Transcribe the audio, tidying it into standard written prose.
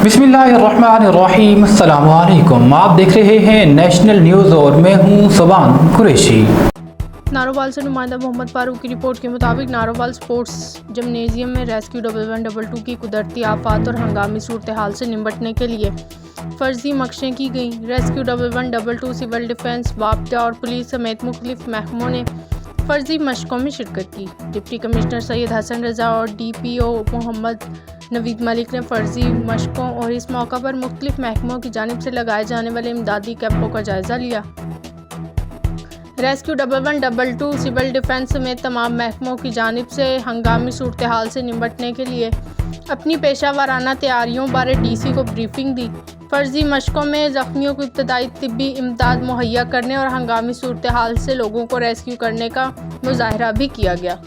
बिस्मिल्लाहिर्रहमानिर्रहीम। अस्सलाम वालेकुम। आप देख रहे हैं नेशनल न्यूज़ और मैं हूं सुबान कुरैशी। नारोवाल से नुमाइंदा मोहम्मद फारूक की रिपोर्ट के मुताबिक नारोवाल स्पोर्ट्स जिमनेजियम में रेस्क्यू 1122 की कुदरती आफात और हंगामी सूरत हाल से निपटने के लिए फर्जी मशक़ें की गईं। रेस्क्यू 1122 सिविल डिफेंस, वापडा और पुलिस समेत मुख्तलिफ महकमों ने फर्जी मशक़ों में शिरकत की। डिप्टी कमिश्नर सैयद हसन रज़ा और DPO मोहम्मद नवीद मलिक ने फर्जी मशक़ों और इस मौका पर मुख्तलिफ महकमों की जानिब से लगाए जाने वाले इमदादी कैंपों का जायज़ा लिया। रेस्क्यू 1122 सिविल डिफेंस समेत तमाम महकमों की जानिब से हंगामी सूरत हाल से निपटने के लिए अपनी पेशा वाराना तैयारियों बारे DC को ब्रीफिंग दी। फर्जी मशक़ों में ज़ख्मियों को इब्तदाई तिब्बी इमदाद मुहैया करने और हंगामी सूरत हाल से लोगों को रेस्क्यू करने का मुज़ाहरा भी किया गया।